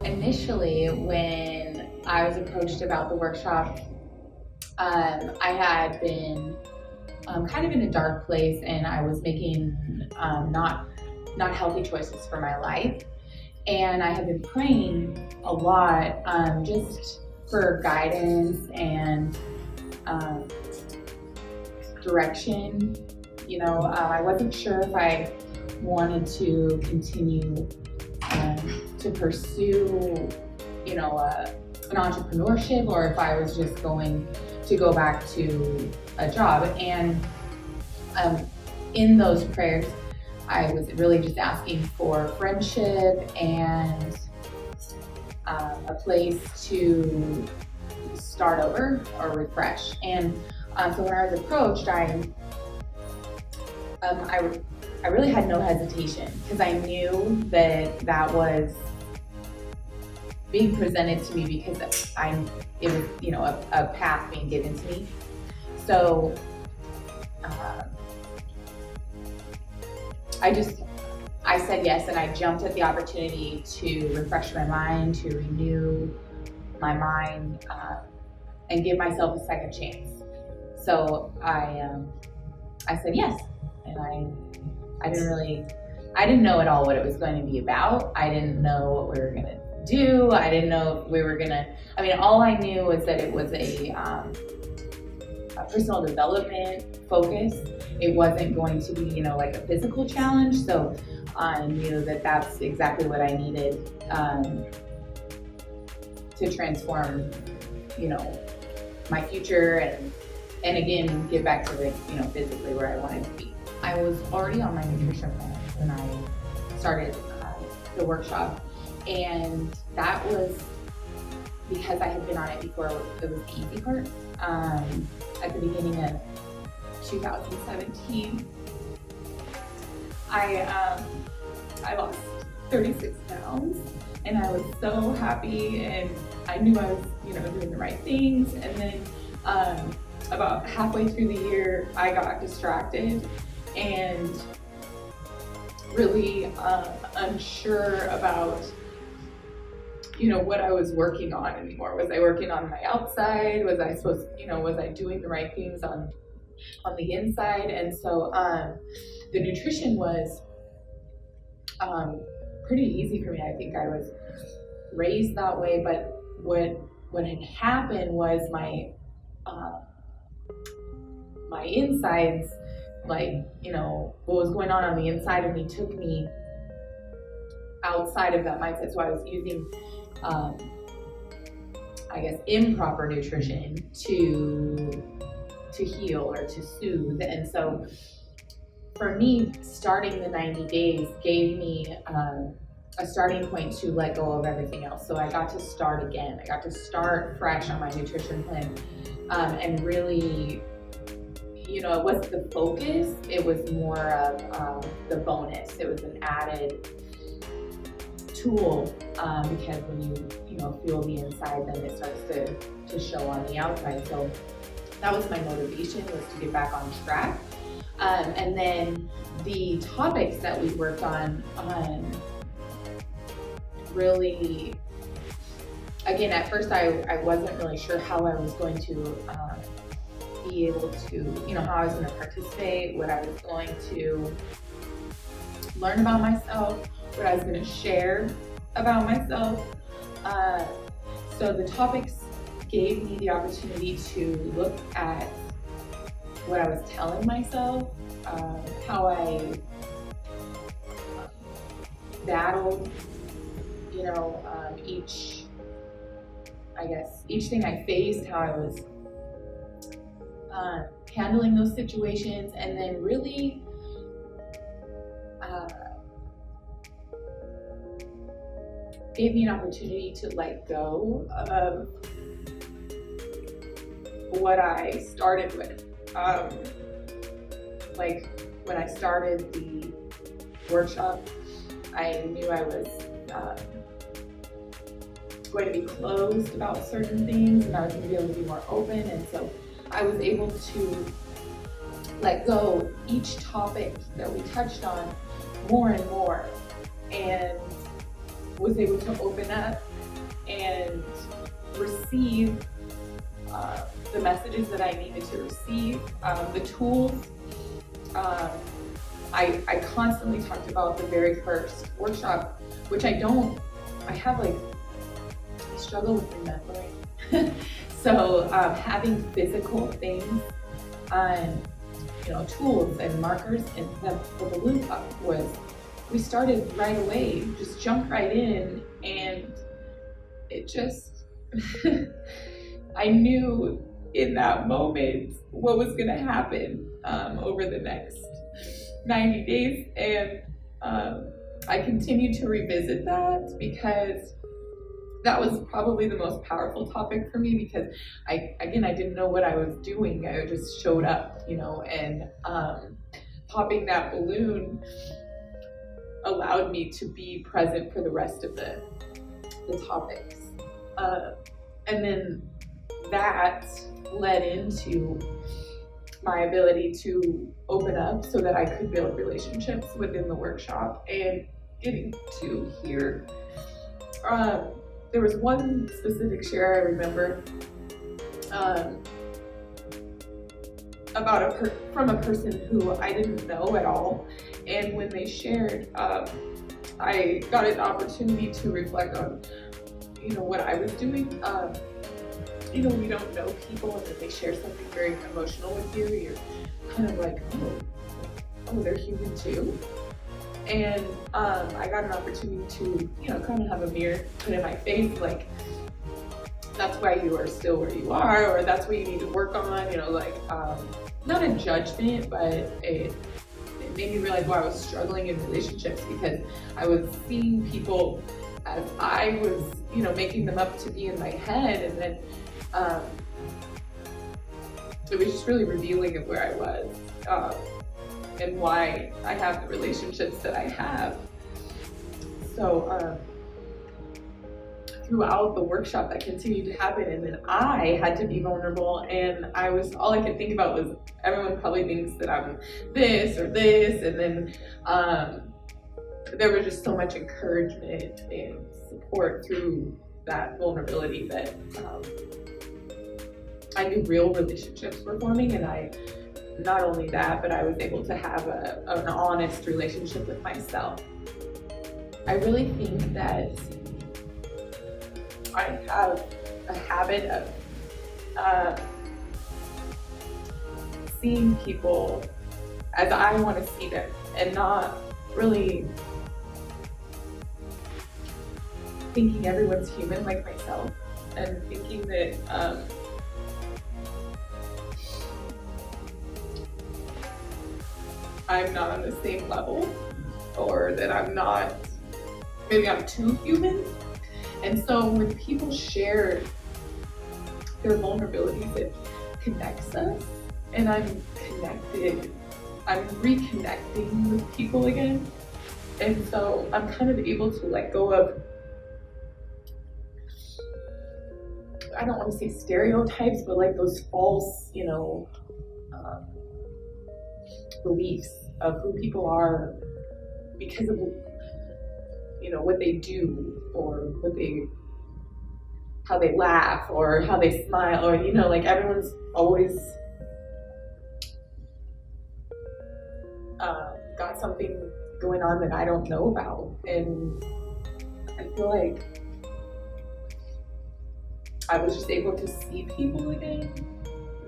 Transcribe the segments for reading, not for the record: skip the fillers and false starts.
Initially, when I was approached about the workshop, I had been kind of in a dark place, and I was making not healthy choices for my life. And I had been praying a lot, just for guidance and direction. I wasn't sure if I wanted to continue to pursue, an entrepreneurship, or if I was just going to go back to a job. And in those prayers, I was really just asking for friendship and a place to start over or refresh. And so when I was approached, I really had no hesitation, because I knew that was being presented to me, because it was a path being given to me. So I said yes, and I jumped at the opportunity to refresh my mind, to renew my mind, and give myself a second chance. So I said yes, and I didn't know at all what it was going to be about. I didn't know what we were gonna do. I didn't know if we were all I knew was that it was a personal development focus. It wasn't going to be, like a physical challenge. So I knew that that's exactly what I needed to transform, my future, and again, get back to physically where I wanted to be. I was already on my nutrition plan when I started the workshop, and that was because I had been on it before. It was the easy part. At the beginning of 2017, I lost 36 pounds, and I was so happy, and I knew I was doing the right things. And then about halfway through the year, I got distracted and really unsure about what I was working on anymore. Was I working on my outside? Was I was I doing the right things on the inside? And so the nutrition was pretty easy for me. I think I was raised that way, but what had happened was my insides, what was going on the inside of me took me outside of that mindset. So I was using improper nutrition to heal or to soothe. And so for me, starting the 90 days gave me a starting point to let go of everything else. So I got to start again. I got to start fresh on my nutrition plan, and really, it wasn't the focus, it was more of the bonus. It was an added tool, because when you fuel the inside, then it starts to show on the outside. So that was my motivation, was to get back on track. And then the topics that we worked on really, again, at first I wasn't really sure how I was going to be able to, how I was going to participate, what I was going to learn about myself, what I was going to share about myself. So the topics gave me the opportunity to look at what I was telling myself, how I battled, each thing I faced, how I was handling those situations, and then really gave me an opportunity to let go of what I started with. When I started the workshop, I knew I was going to be closed about certain things, and I was going to be able to be more open. And so I was able to let go each topic that we touched on more and more, and was able to open up and receive the messages that I needed to receive, the tools. I constantly talked about the very first workshop, which I struggle with remembering. So having physical things on, tools and markers, and the balloon cup we started right away, just jumped right in, and it just, I knew in that moment what was gonna happen over the next 90 days. And I continue to revisit that because that was probably the most powerful topic for me, because I didn't know what I was doing. I just showed up, and popping that balloon allowed me to be present for the rest of the topics. And then that led into my ability to open up so that I could build relationships within the workshop. And getting to here, there was one specific share I remember from a person who I didn't know at all. And when they shared, I got an opportunity to reflect on, what I was doing. We don't know people, and then they share something very emotional with you. You're kind of like, oh, they're human too. And I got an opportunity to, kind of have a mirror put in my face, like, that's why you are still where you are, or that's what you need to work on, not a judgment, but it made me realize why I was struggling in relationships, because I was seeing people as I was, making them up to be in my head, and then it was just really revealing of where I was, and why I have the relationships that I have. So throughout the workshop, that continued to happen, and then I had to be vulnerable, and all I could think about was, everyone probably thinks that I'm this or this, and then there was just so much encouragement and support through that vulnerability that I knew real relationships were forming. And not only that, but I was able to have an honest relationship with myself. I really think that I have a habit of seeing people as I want to see them, and not really thinking everyone's human like myself, and thinking that I'm not on the same level, or that maybe I'm too human. And so when people share their vulnerabilities, it connects us, and I'm reconnecting with people again. And so I'm kind of able to let go of, I don't want to say stereotypes, but like those false, beliefs of who people are because of, what they do, or how they laugh, or how they smile, or, everyone's always got something going on that I don't know about. And I feel like I was just able to see people again,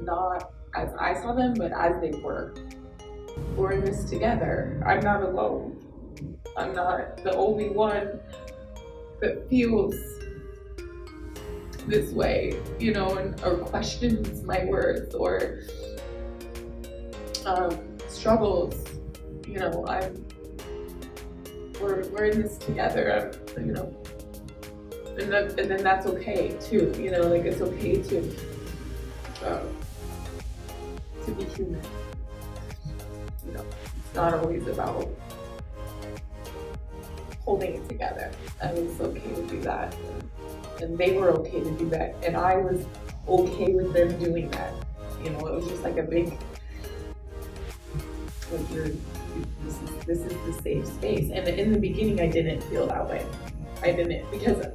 not as I saw them, but as they were. We're in this together. I'm not alone. I'm not the only one that feels this way, or questions my worth, or struggles. We're in this together. And then that's okay too. It's okay to be human. It's not always about holding it together. And it's okay to do that. And they were okay to do that. And I was okay with them doing that. It was just like a big, this is the safe space. And in the beginning, I didn't feel that way. I didn't, because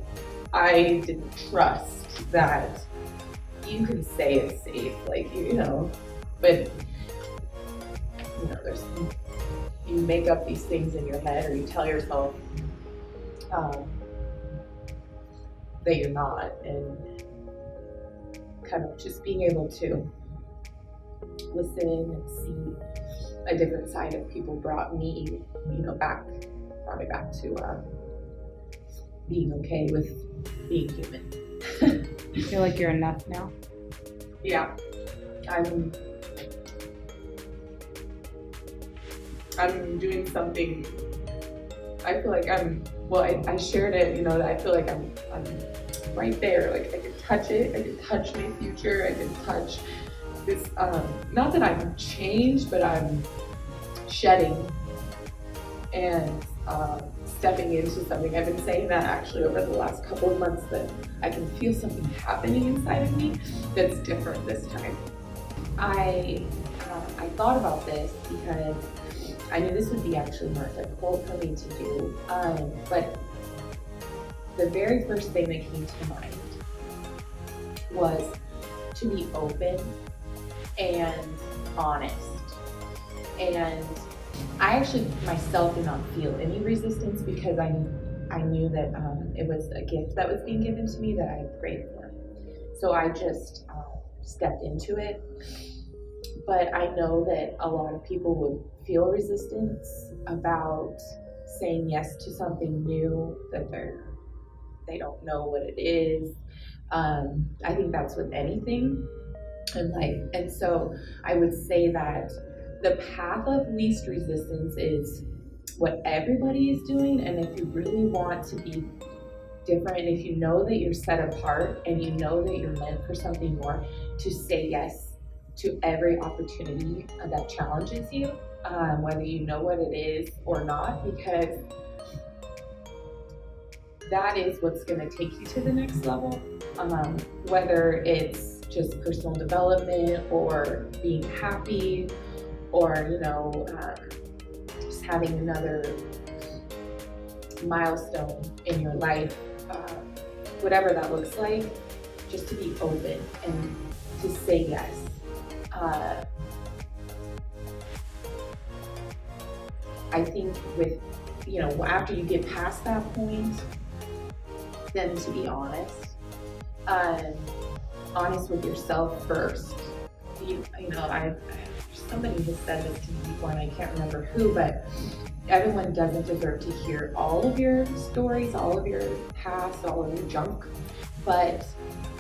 I didn't trust that you can say it's safe, like, but you make up these things in your head, or you tell yourself that you're not, and kind of just being able to listen and see a different side of people brought me back to being okay with being human. You feel like you're enough now? Yeah, I'm doing something. I feel like I shared it, that I feel like I'm right there. Like, I can touch it, I can touch my future, I can touch this, not that I'm changed, but I'm shedding and stepping into something. I've been saying that actually over the last couple of months, that I can feel something happening inside of me that's different this time. I thought about this because I knew this would be actually more difficult for me to do, but the very first thing that came to mind was to be open and honest. And I actually myself did not feel any resistance, because I knew that it was a gift that was being given to me that I prayed for. So I just stepped into it. But I know that a lot of people would feel resistance about saying yes to something new that they don't know what it is. I think that's with anything in life. And so I would say that the path of least resistance is what everybody is doing. And if you really want to be different, and if you know that you're set apart and you know that you're meant for something more, to say yes to every opportunity that challenges you, whether you know what it is or not, because that is what's going to take you to the next level, whether it's just personal development or being happy, or just having another milestone in your life, whatever that looks like, just to be open and to say yes. I think with, after you get past that point, then to be honest with yourself first. Somebody has said this to me before, and I can't remember who, but everyone doesn't deserve to hear all of your stories, all of your past, all of your junk. But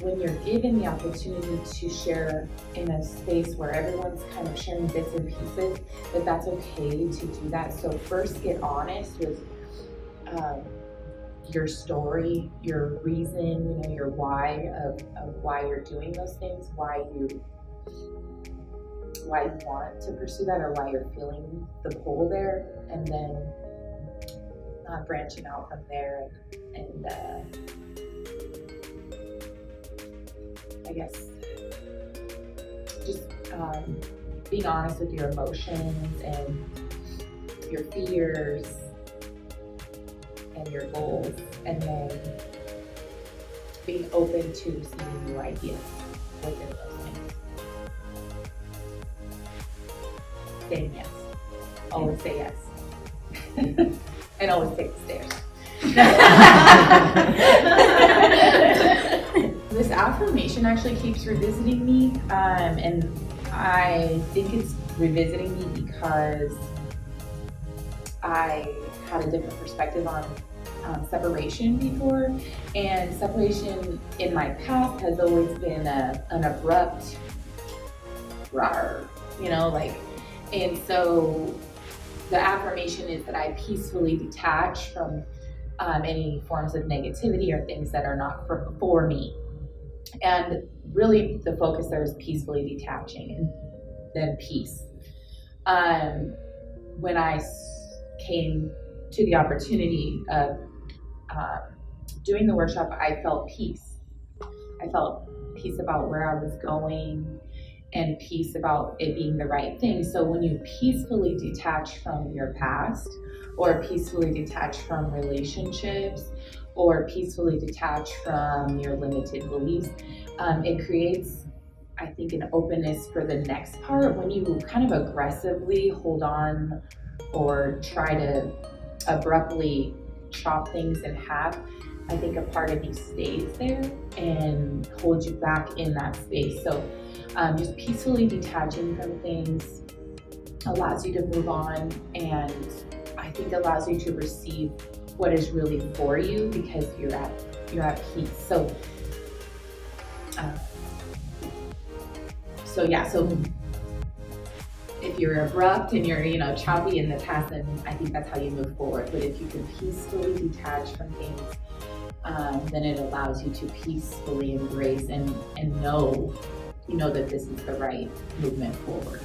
when you're given the opportunity to share in a space where everyone's kind of sharing bits and pieces, that's okay to do that. So first get honest with your story, your reason, your why of why you're doing those things, why you want to pursue that, or why you're feeling the pull there, and then branching out from there, and I guess just being honest with your emotions and your fears and your goals, and then being open to seeing new ideas within those things. Saying yes. Always say yes. And always take the stairs. This affirmation actually keeps revisiting me, and I think it's revisiting me because I had a different perspective on separation before, and separation in my past has always been an abrupt rawr, and so the affirmation is that I peacefully detach from any forms of negativity or things that are not for me. And really the focus there is peacefully detaching, and then peace. When I came to the opportunity of doing the workshop, I felt peace. I felt peace about where I was going, and peace about it being the right thing. So when you peacefully detach from your past, or peacefully detach from relationships, or peacefully detach from your limited beliefs, it creates, I think, an openness for the next part. When you kind of aggressively hold on or try to abruptly chop things in half, I think a part of you stays there and holds you back in that space. So just peacefully detaching from things allows you to move on, and I think allows you to receive what is really for you because you're at peace. So if you're abrupt and you're choppy in the past, then I think that's how you move forward. But if you can peacefully detach from things, then it allows you to peacefully embrace and know that this is the right movement forward.